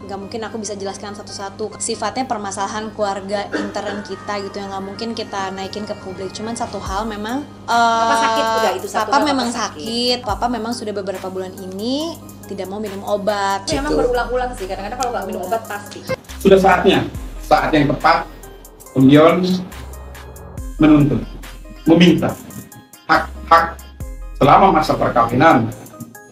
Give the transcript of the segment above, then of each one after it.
nggak mungkin aku bisa jelaskan satu-satu. Sifatnya permasalahan keluarga intern kita gitu yang nggak mungkin kita naikin ke publik. Cuman satu hal memang Papa sakit udah itu satu. Papa memang sakit. Papa memang sudah beberapa bulan ini tidak mau minum obat. Memang berulang-ulang sih, kadang-kadang kalau nggak minum obat pasti. Sudah saatnya, saat yang tepat Om Dion menuntut, meminta hak-hak selama masa perkawinan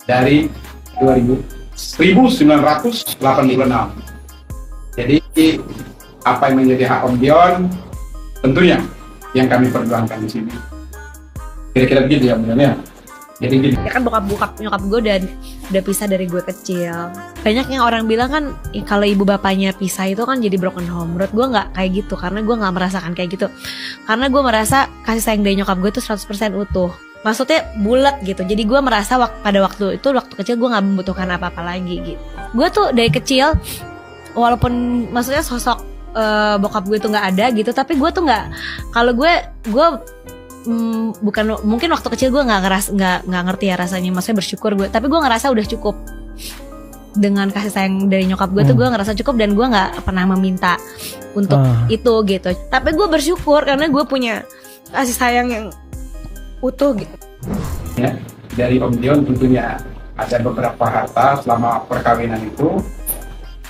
dari 1986. Jadi apa yang menjadi hak Om Dion tentunya yang kami perjuangkan di sini. Kira-kira begitu ya Om Dion ya. Jadi gini. Ya kan bokap nyokap gue udah pisah dari gue kecil. Banyak yang orang bilang kan kalau ibu bapaknya pisah itu kan jadi broken home. Menurut gue nggak kayak gitu, karena gue nggak merasakan kayak gitu. Karena gue merasa kasih sayang dari nyokap gue itu 100% utuh. Maksudnya bulat gitu. Jadi gue merasa pada waktu kecil gue nggak membutuhkan apa-apa lagi gitu. Gue tuh dari kecil walaupun maksudnya sosok bokap gue tuh nggak ada gitu, tapi gue tuh nggak, kalau gue bukan, mungkin waktu kecil gue nggak ngerti ya rasanya, maksudnya bersyukur gue, tapi gue ngerasa udah cukup dengan kasih sayang dari nyokap gue tuh, gue ngerasa cukup dan gue nggak pernah meminta untuk itu gitu. Tapi gue bersyukur karena gue punya kasih sayang yang utuh gitu. Ya, dari Om Dion tentunya ada beberapa harta selama perkawinan itu,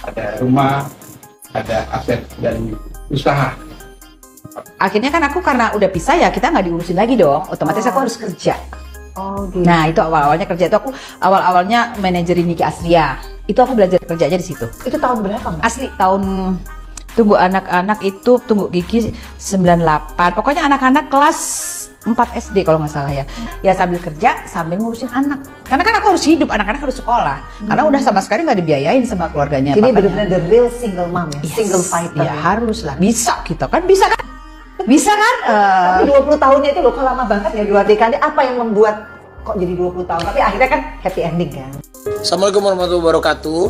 ada rumah, ada aset dan usaha. Akhirnya kan aku karena udah pisah ya kita nggak diurusin lagi dong, otomatis aku harus kerja. Oh gitu. Nah itu awalnya kerja itu aku awalnya manajerin Niki Aslia. Itu aku belajar kerjanya di situ. Itu tahun berapa Mbak? Asli tahun Tumbuh Anak-anak itu Tumbuh Gigi 98. Pokoknya anak-anak kelas 4 SD kalau nggak salah ya. Ya sambil kerja sambil ngurusin anak. Karena kan aku harus hidup, anak-anak harus sekolah. Karena udah sama sekali nggak dibiayain sama keluarganya. Jadi papanya. benar-benar the real single mom ya, Yes. single fighter. Ya harus lah. Bisa kita kan, bisa kan? Bisa kan? Tapi 20 tahunnya itu loh, kok lama banget ya, 2 dekade. Apa yang membuat kok jadi 20 tahun? Tapi akhirnya kan happy ending kan. Assalamualaikum warahmatullahi wabarakatuh.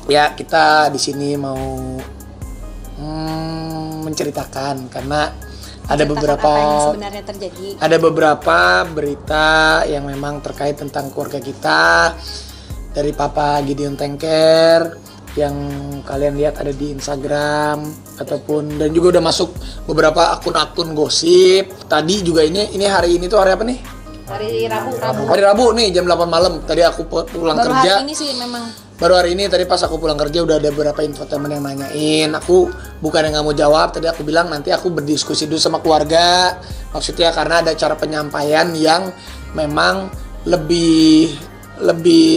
Ya, kita di sini mau menceritakan karena ada beberapa apa yang sebenarnya terjadi. Ada beberapa berita yang memang terkait tentang keluarga kita dari Papa Gideon Tengker yang kalian lihat ada di Instagram ataupun, dan juga udah masuk beberapa akun-akun gosip. Tadi juga ini hari ini tuh hari apa nih? Hari Rabu. Hari Rabu nih jam 8 malam. Tadi aku pulang Baru kerja. hari ini sih memang. Baru hari ini tadi pas aku pulang kerja udah ada beberapa infotainment yang nanyain. Aku bukan yang nggak mau jawab. Tadi aku bilang nanti aku berdiskusi dulu sama keluarga. Maksudnya karena ada cara penyampaian yang memang lebih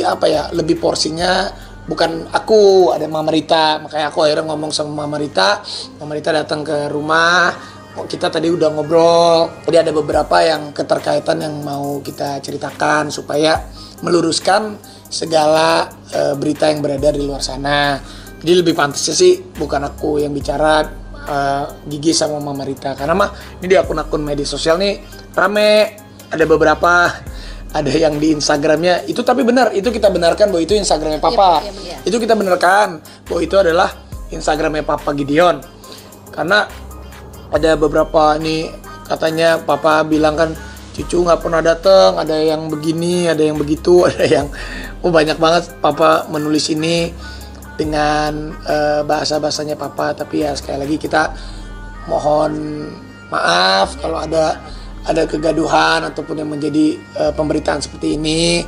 apa ya? Lebih porsinya bukan aku, ada Mama Rita. Makanya aku akhirnya ngomong sama Mama Rita. Mama Rita datang ke rumah. Kita tadi udah ngobrol. Jadi ada beberapa yang keterkaitan yang mau kita ceritakan supaya meluruskan segala berita yang beredar di luar sana. Jadi lebih pantasnya sih bukan aku yang bicara, Gigi sama Mama Rita. Karena mah ini di akun-akun media sosial nih rame. Ada beberapa, ada yang di Instagramnya itu, tapi benar itu kita benarkan bahwa itu Instagramnya Papa. Iya. Itu kita benarkan bahwa itu adalah Instagramnya Papa Gideon. Karena ada beberapa nih katanya Papa bilang kan cucu nggak pernah datang, ada yang begini, ada yang begitu, ada yang banyak banget Papa menulis ini dengan bahasa-bahasanya Papa. Tapi ya sekali lagi kita mohon maaf kalau ada kegaduhan ataupun yang menjadi pemberitaan seperti ini.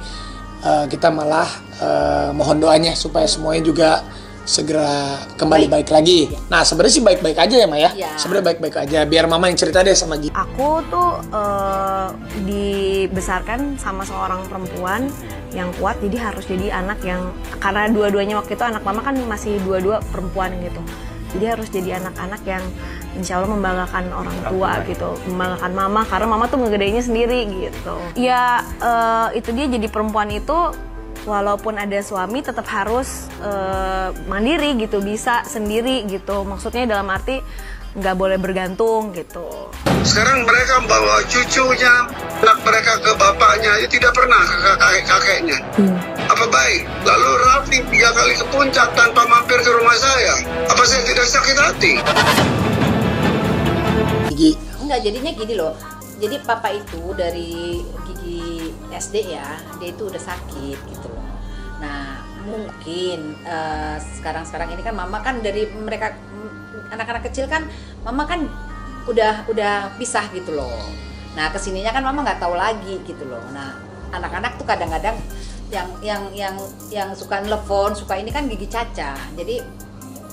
Kita malah mohon doanya supaya semuanya juga segera kembali baik lagi. Nah sebenarnya sih baik-baik aja ya Maya. Ya. Sebenarnya baik-baik aja. Biar Mama yang cerita deh sama Gigi. Aku tuh dibesarkan sama seorang perempuan yang kuat, jadi harus jadi anak yang, karena dua-duanya waktu itu anak mama kan masih dua-dua perempuan gitu. Jadi harus jadi anak-anak yang insya Allah membanggakan orang tua gitu, membanggakan mama, karena mama tuh ngegedeinnya sendiri gitu. Ya itu dia, jadi perempuan itu walaupun ada suami tetap harus mandiri gitu, bisa sendiri gitu. Maksudnya dalam arti nggak boleh bergantung gitu. Sekarang mereka bawa cucunya, anak mereka ke bapaknya, dia tidak pernah ke kakeknya. Apa baik? Lalu Raffi 3 kali ke puncak tanpa mampir ke rumah saya. Apa saya tidak sakit hati? Gigi. Enggak, jadinya gini loh. Jadi papa itu dari Gigi SD ya, dia itu udah sakit gitu loh. Nah, mungkin sekarang ini kan mama kan dari mereka anak-anak kecil kan mama kan udah pisah gitu loh. Nah, kesininya kan mama nggak tahu lagi gitu loh. Nah, anak-anak tuh kadang-kadang yang suka nelfon, suka ini kan Gigi Caca. Jadi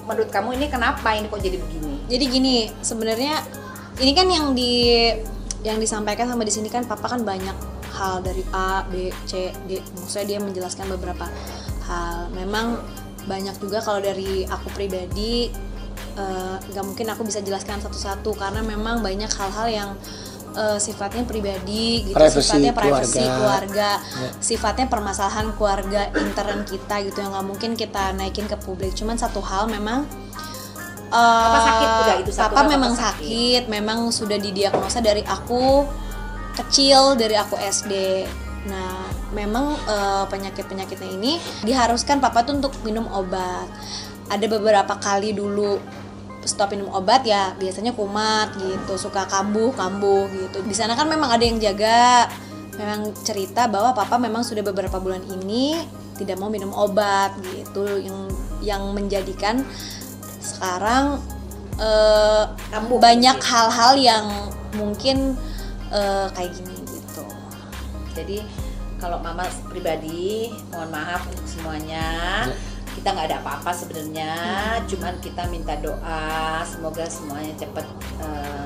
menurut kamu ini kenapa ini kok jadi begini? Jadi gini, sebenarnya ini kan yang disampaikan sama di sini kan papa kan banyak hal dari A, B, C, D. Maksudnya dia menjelaskan beberapa hal. Memang banyak juga kalau dari aku pribadi gak mungkin aku bisa jelaskan satu-satu karena memang banyak hal-hal yang sifatnya pribadi gitu, sifatnya privasi keluarga, sifatnya permasalahan keluarga intern kita gitu yang nggak mungkin kita naikin ke publik. Cuman satu hal memang Papa sakit udah itu satu. Papa memang sakit, memang sudah didiagnosa dari aku kecil, dari aku SD. Nah, memang penyakitnya ini diharuskan papa tuh untuk minum obat. Ada beberapa kali dulu stop minum obat ya biasanya kumat gitu, suka kambuh gitu. Di sana kan memang ada yang jaga. Memang cerita bahwa papa memang sudah beberapa bulan ini tidak mau minum obat gitu, yang menjadikan sekarang banyak hal-hal yang mungkin kayak gini gitu. Jadi kalau mama pribadi mohon maaf untuk semuanya. Kita nggak ada apa-apa sebenarnya, cuman kita minta doa semoga semuanya cepat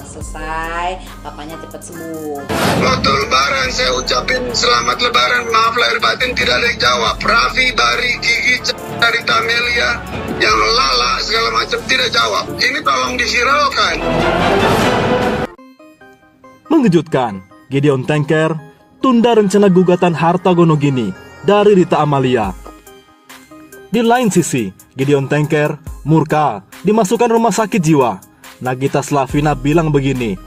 selesai, papanya cepat sembuh. Waktu lebaran saya ucapin selamat lebaran, maaf lahir batin tidak ada yang jawab. Raffi, Bari, Gigi, Rita Amelia, yang Lala segala macam tidak jawab. Ini tolong disiraukan. Mengejutkan, Gideon Tanker tunda rencana gugatan harta Gonogini dari Rita Amalia. Di lain sisi, Gideon Tanker murka dimasukkan rumah sakit jiwa. Nagita Slavina bilang begini,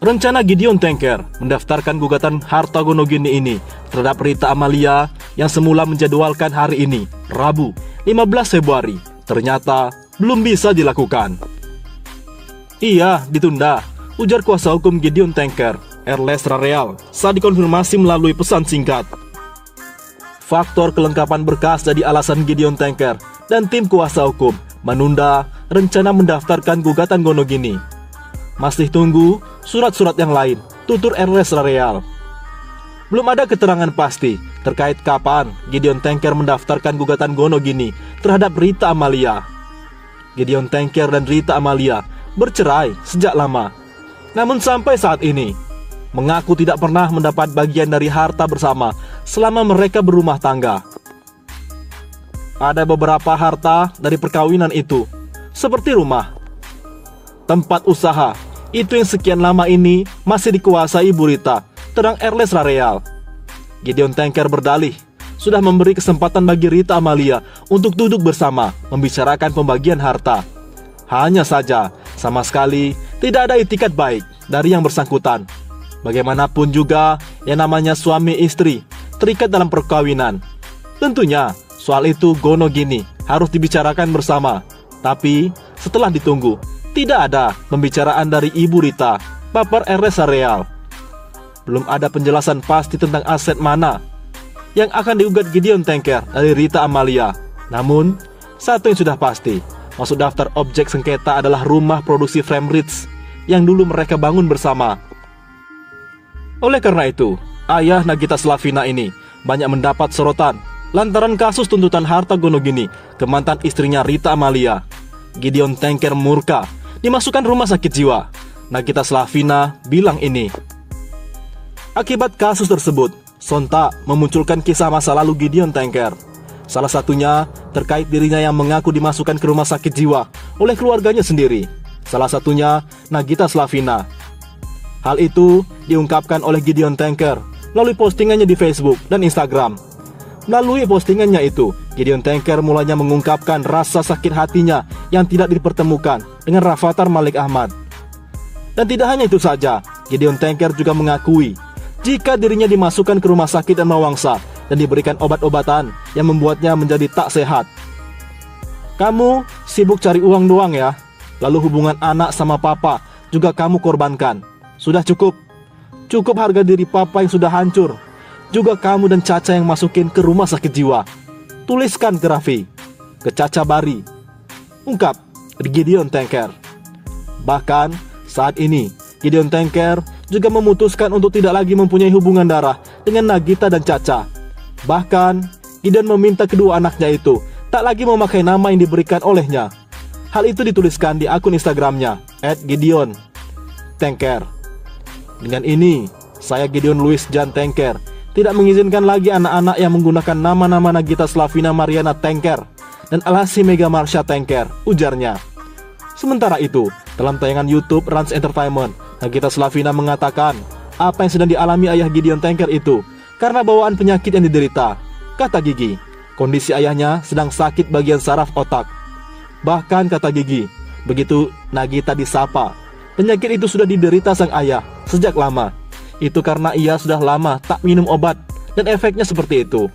rencana Gideon Tanker mendaftarkan gugatan harta Gonogini ini terhadap Rita Amalia yang semula menjadwalkan hari ini, Rabu 15 Februari, ternyata belum bisa dilakukan. Iya, ditunda, ujar kuasa hukum Gideon Tanker, Erles Rareal, saat dikonfirmasi melalui pesan singkat. Faktor kelengkapan berkas jadi alasan Gideon Tanker dan tim kuasa hukum menunda rencana mendaftarkan gugatan Gonogini. Masih tunggu surat-surat yang lain, tutur Erles Rareal. Belum ada keterangan pasti terkait kapan Gideon Tanker mendaftarkan gugatan Gonogini terhadap Rita Amalia. Gideon Tanker dan Rita Amalia bercerai sejak lama. Namun sampai saat ini mengaku tidak pernah mendapat bagian dari harta bersama selama mereka berumah tangga. Ada beberapa harta dari perkawinan itu, seperti rumah, tempat usaha, itu yang sekian lama ini masih dikuasai Ibu Rita, terang Erles Rareal. Gideon Tanker berdalih, sudah memberi kesempatan bagi Rita Amalia untuk duduk bersama, membicarakan pembagian harta. Hanya saja, sama sekali tidak ada itikat baik dari yang bersangkutan. Bagaimanapun juga, yang namanya suami istri terikat dalam perkawinan. Tentunya, soal itu Gonogini harus dibicarakan bersama. Tapi, setelah ditunggu, tidak ada pembicaraan dari Ibu Rita, papar Erles Rareal. Belum ada penjelasan pasti tentang aset mana yang akan digugat Gideon Tanker dari Rita Amalia. Namun, satu yang sudah pasti, masuk daftar objek sengketa adalah rumah produksi Frame Ridge yang dulu mereka bangun bersama. Oleh karena itu, ayah Nagita Slavina ini banyak mendapat sorotan lantaran kasus tuntutan harta Gonogini ke mantan istrinya Rita Amalia. Gideon Tanker murka dimasukkan rumah sakit jiwa. Nagita Slavina bilang ini. Akibat kasus tersebut, sontak memunculkan kisah masa lalu Gideon Tanker. Salah satunya terkait dirinya yang mengaku dimasukkan ke rumah sakit jiwa oleh keluarganya sendiri. Salah satunya Nagita Slavina. Hal itu diungkapkan oleh Gideon Tanker melalui postingannya di Facebook dan Instagram. Melalui postingannya itu, Gideon Tanker mulanya mengungkapkan rasa sakit hatinya yang tidak dipertemukan dengan Rafathar Malik Ahmad. Dan tidak hanya itu saja, Gideon Tanker juga mengakui jika dirinya dimasukkan ke rumah sakit Dharma Wangsa dan diberikan obat-obatan yang membuatnya menjadi tak sehat. Kamu sibuk cari uang doang ya, lalu hubungan anak sama papa juga kamu korbankan. Sudah cukup. Cukup harga diri papa yang sudah hancur. juga kamu dan Caca yang masukin ke rumah sakit jiwa. Tuliskan ke Raffi, ke Caca Bari, ungkap Gideon Tanker. Bahkan saat ini Gideon Tanker juga memutuskan untuk tidak lagi mempunyai hubungan darah dengan Nagita dan Caca. Bahkan Gideon meminta kedua anaknya itu tak lagi memakai nama yang diberikan olehnya. Hal itu dituliskan di akun Instagramnya @GideonTanker. Dengan ini, saya Gideon Louis Jan Tanker tidak mengizinkan lagi anak-anak yang menggunakan nama-nama Nagita Slavina Mariana Tanker dan Alasi Mega Marsha Tanker, ujarnya. Sementara itu, dalam tayangan YouTube Rans Entertainment, Nagita Slavina mengatakan apa yang sedang dialami ayah Gideon Tanker itu karena bawaan penyakit yang diderita. Kata Gigi, kondisi ayahnya sedang sakit bagian saraf otak. Bahkan kata Gigi, begitu Nagita disapa, penyakit itu sudah diderita sang ayah sejak lama. Itu karena ia sudah lama tak minum obat dan efeknya seperti itu.